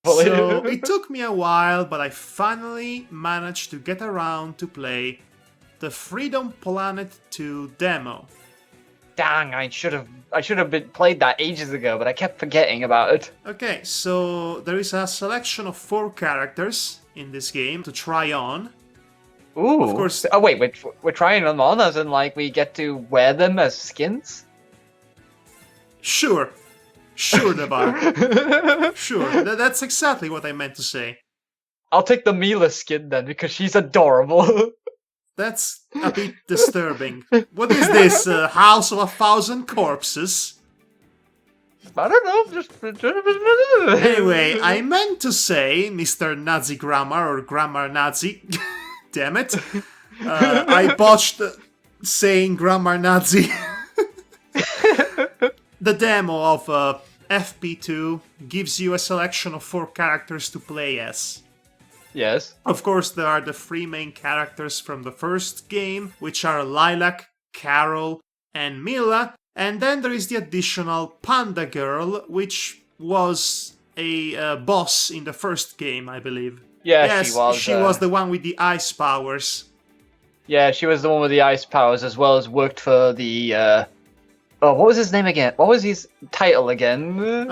So it took me a while, but I finally managed to get around to play the Freedom Planet 2 demo. Dang, I should have been played that ages ago, but I kept forgetting about it. Okay, so there is a selection of 4 characters in this game to try on. Ooh. Of course. Oh wait, we're trying them on, as in like we get to wear them as skins. Sure, Debar. Sure, that's exactly what I meant to say. I'll take the Mila skin then, because she's adorable. That's a bit disturbing. What is this, House of a Thousand Corpses? I don't know, just... Anyway, I meant to say Mr. Nazi Grammar or Grammar Nazi. Damn it. I botched saying Grammar Nazi. The demo of FP2 gives you a selection of 4 characters to play as. Yes. Of course, there are the 3 main characters from the first game, which are Lilac, Carol, and Mila. And then there is the additional Panda Girl, which was a boss in the first game, I believe. Yeah, yes, she was. Was the one with the ice powers. Yeah, she was the one with the ice powers, as well as worked for the... Oh, what was his name again? What was his title again?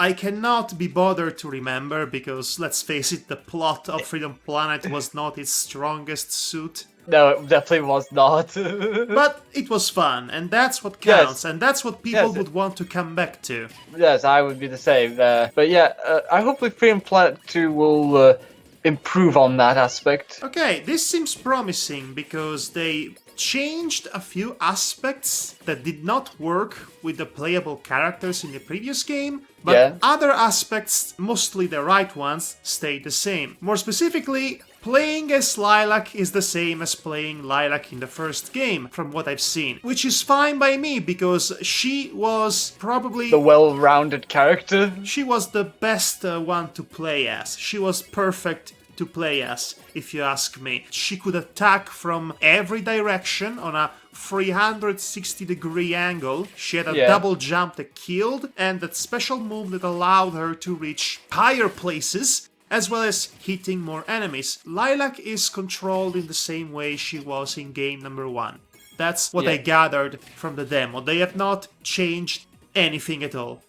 I cannot be bothered to remember because, let's face it, the plot of Freedom Planet was not its strongest suit. No, it definitely was not. But it was fun, and that's what counts, and that's what people would want to come back to. Yes, I would be the same. But yeah, I hope Freedom Planet 2 will improve on that aspect. Okay, this seems promising because they changed a few aspects that did not work with the playable characters in the previous game, but other aspects, mostly the right ones, stayed the same. More specifically, playing as Lilac is the same as playing Lilac in the first game, from what I've seen. Which is fine by me, because she was probably... the well-rounded character. She was the best one to play as. She was perfect to play as, if you ask me. She could attack from every direction on a 360-degree angle. She had a double jump that killed, and that special move that allowed her to reach higher places, as well as hitting more enemies. Lilac is controlled in the same way she was in game number 1. That's what I gathered from the demo. They have not changed anything at all.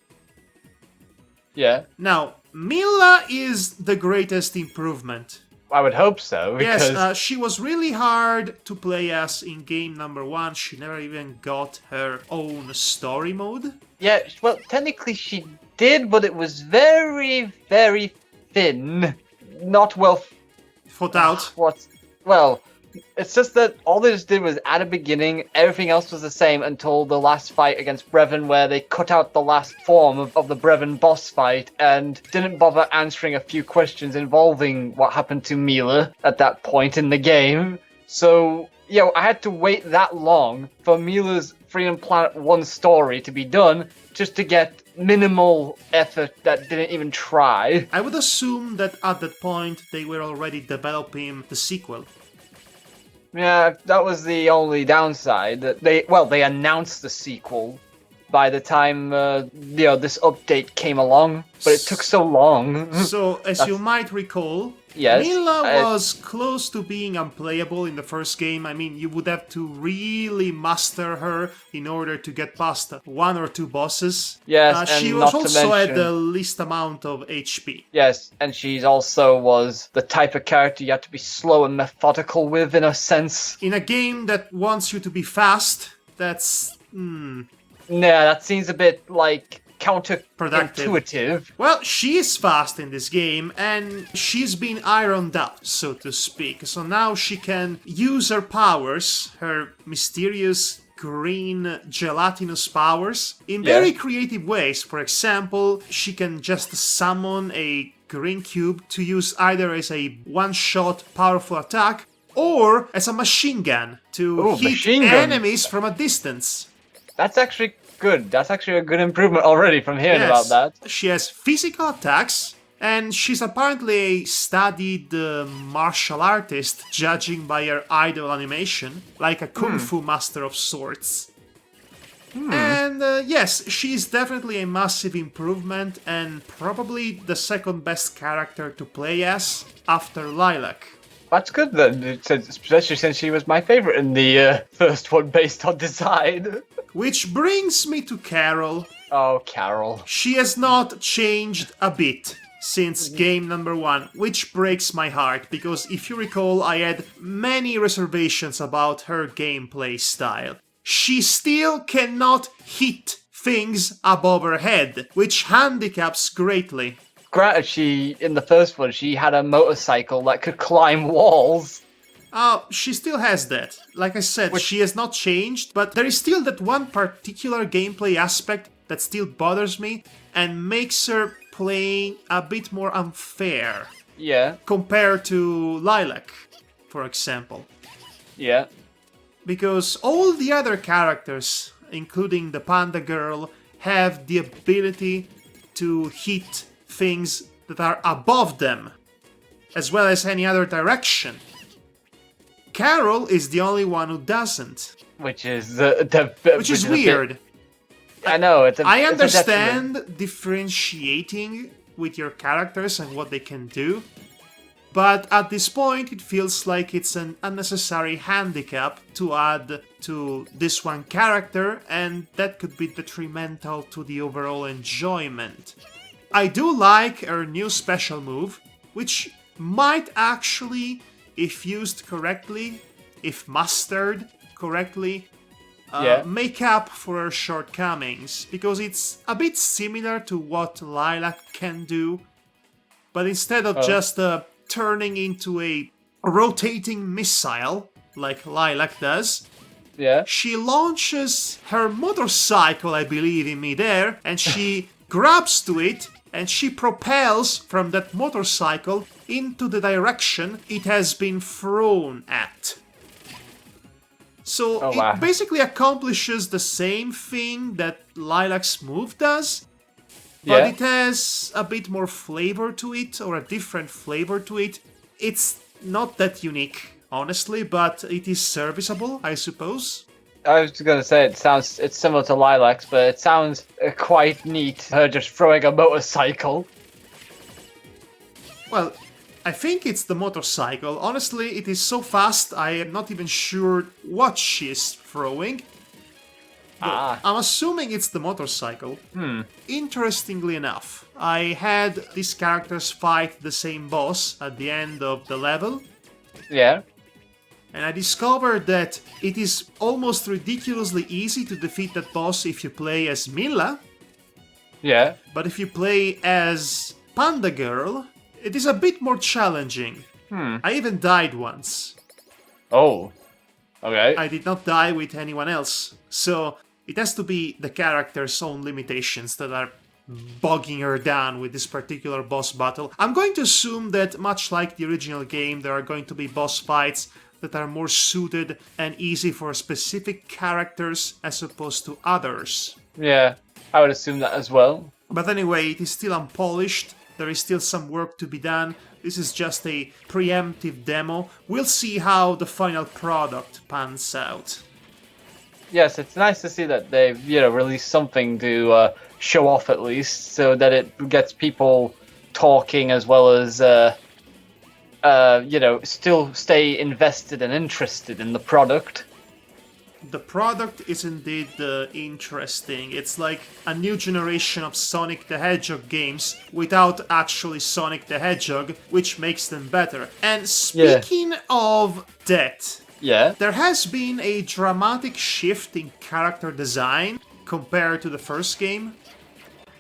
Yeah. Now, Mila is the greatest improvement. I would hope so, because... Yes, she was really hard to play as in game number 1. She never even got her own story mode. Yeah, well, technically she did, but it was very, very thin. Not well... thought out. What? Well, it's just that all they just did was at the beginning, everything else was the same until the last fight against Brevin, where they cut out the last form of the Brevin boss fight and didn't bother answering a few questions involving what happened to Mila at that point in the game. So, I had to wait that long for Mila's Freedom Planet 1 story to be done just to get minimal effort that didn't even try. I would assume that at that point they were already developing the sequel. Yeah, that was the only downside. They announced the sequel by the time this update came along, but it took so long. So, as you might recall, Mila was close to being unplayable in the first game. I mean, you would have to really master her in order to get past 1 or 2 bosses. Yes, and she was also at the least amount of HP. Yes, and she also was the type of character you have to be slow and methodical with, in a sense. In a game that wants you to be fast, that's... Yeah, that seems a bit, like, counterintuitive. Well, she is fast in this game, and she's been ironed out, so to speak. So now she can use her powers, her mysterious green gelatinous powers, in very creative ways. For example, she can just summon a green cube to use either as a one-shot powerful attack, or as a machine gun to hit enemies from a distance. That's actually good. That's actually a good improvement already from hearing about that. She has physical attacks, and she's apparently a studied martial artist, judging by her idol animation, like a kung fu master of sorts. And yes, she's definitely a massive improvement and probably the second best character to play as after Lilac. That's good then, especially since she was my favorite in the first one based on design. Which brings me to Carol. Oh, Carol. She has not changed a bit since game number 1, which breaks my heart because if you recall, I had many reservations about her gameplay style. She still cannot hit things above her head, which handicaps greatly. Granted, in the first one, she had a motorcycle that could climb walls. She still has that. Like I said, she has not changed, but there is still that one particular gameplay aspect that still bothers me and makes her playing a bit more unfair. Yeah. Compared to Lilac, for example. Yeah. Because all the other characters, including the Panda Girl, have the ability to hit things that are above them, as well as any other direction. Carol is the only one who doesn't. Which is which is weird. I know, I understand differentiating with your characters and what they can do, but at this point it feels like it's an unnecessary handicap to add to this one character, and that could be detrimental to the overall enjoyment. I do like her new special move, which might actually, if used correctly, if mastered correctly, make up for her shortcomings, because it's a bit similar to what Lilac can do, but instead of just turning into a rotating missile, like Lilac does, she launches her motorcycle, I believe, in midair, and she grabs to it, and she propels from that motorcycle into the direction it has been thrown at. So it basically accomplishes the same thing that Lilac's move does, but it has a bit more flavor to it, or a different flavor to it. It's not that unique, honestly, but it is serviceable, I suppose. I was going to say it's similar to Lilac's, but it sounds quite neat. Her just throwing a motorcycle. Well, I think it's the motorcycle. Honestly, it is so fast, I am not even sure what she is throwing. I'm assuming it's the motorcycle. Interestingly enough, I had these characters fight the same boss at the end of the level. Yeah. And I discovered that it is almost ridiculously easy to defeat that boss if you play as Milla. Yeah. But if you play as Panda Girl, it is a bit more challenging. I even died once. Oh. Okay. I did not die with anyone else. So it has to be the character's own limitations that are bogging her down with this particular boss battle. I'm going to assume that, much like the original game, there are going to be boss fights that are more suited and easy for specific characters as opposed to others. Yeah, I would assume that as well. But anyway, it is still unpolished. There is still some work to be done. This is just a preemptive demo. We'll see how the final product pans out. Yes, it's nice to see that they've, released something to show off at least, so that it gets people talking as well as still stay invested and interested in the product. The product is indeed interesting. It's like a new generation of Sonic the Hedgehog games without actually Sonic the Hedgehog, which makes them better. And speaking of that, there has been a dramatic shift in character design compared to the first game.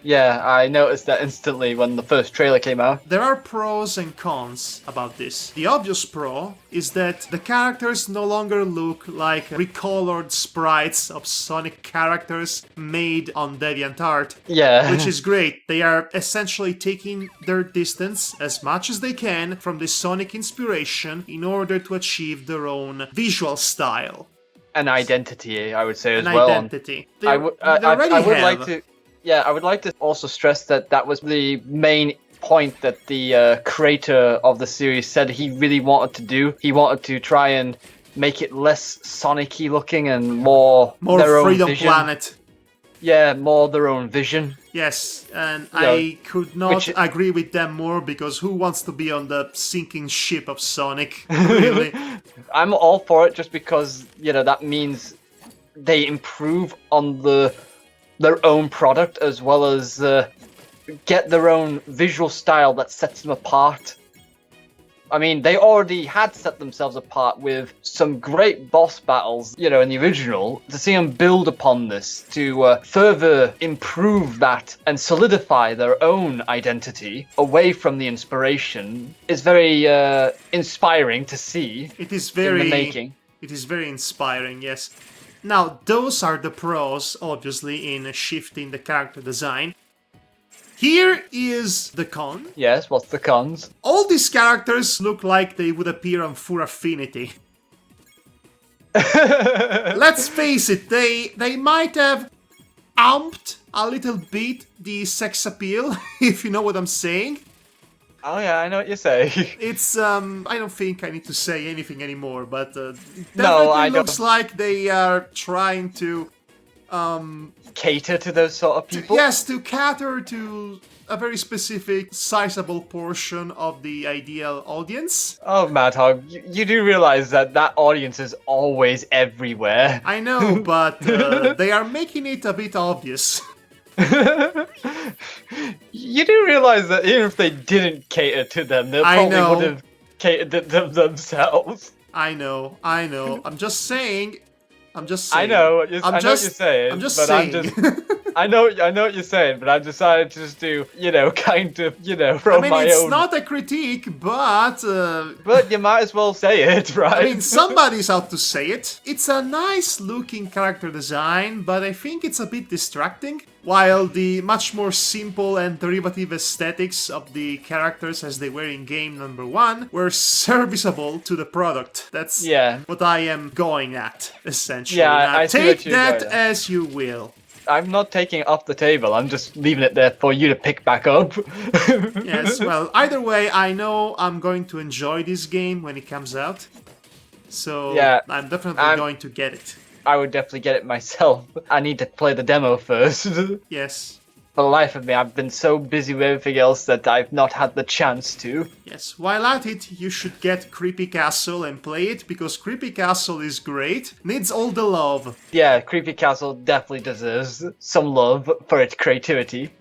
Yeah, I noticed that instantly when the first trailer came out. There are pros and cons about this. The obvious pro is that the characters no longer look like recolored sprites of Sonic characters made on DeviantArt. Yeah. Which is great. They are essentially taking their distance as much as they can from the Sonic inspiration in order to achieve their own visual style. An identity, I would say, as well. An identity. I would like to also stress that was the main point that the creator of the series said he really wanted to do. He wanted to try and, make it less Sonic-y looking and more More their own Freedom vision. Planet. Yeah, more their own vision. Yes, and You know, I could not agree with them more, because who wants to be on the sinking ship of Sonic? Really? I'm all for it just because, that means they improve on their own product as well as get their own visual style that sets them apart. I mean, they already had set themselves apart with some great boss battles, in the original. To see them build upon this to further improve that and solidify their own identity away from the inspiration is very inspiring to see. It is in very the making. It is very inspiring, yes. Now, those are the pros, obviously, in shifting the character design. Here is the con. Yes, what's the cons? All these characters look like they would appear on Full Affinity. Let's face it, they might have amped a little bit the sex appeal, if you know what I'm saying. Oh yeah, I know what you're saying. It's, I don't think I need to say anything anymore, but No, I definitely looks don't. like they are trying to, Cater to those sort of people? yes, to cater to a very specific, sizable portion of the ideal audience. Oh, Madhog, you do realize that audience is always everywhere. I know, but they are making it a bit obvious. You do realize that even if they didn't cater to them, they I probably know. would have catered to them themselves. I know. I'm just saying. I know what you're saying. I'm just but saying. I know what you're saying, but I decided to just do, kind of, throw I mean, my it's own. not a critique, but But you might as well say it, right? I mean, somebody's out to say it. It's a nice looking character design, but I think it's a bit distracting. While the much more simple and derivative aesthetics of the characters as they were in game number 1 were serviceable to the product. That's what I am going at, essentially. Yeah, Now, I see take what you're that going at. as you will. I'm not taking it off the table. I'm just leaving it there for you to pick back up. Yes, well, either way, I know I'm going to enjoy this game when it comes out. So, Yeah, I'm definitely going to get it. I would definitely get it myself. I need to play the demo first. Yes. For the life of me, I've been so busy with everything else that I've not had the chance to. Yes, while at it, you should get Creepy Castle and play it, because Creepy Castle is great, needs all the love. Yeah, Creepy Castle definitely deserves some love for its creativity.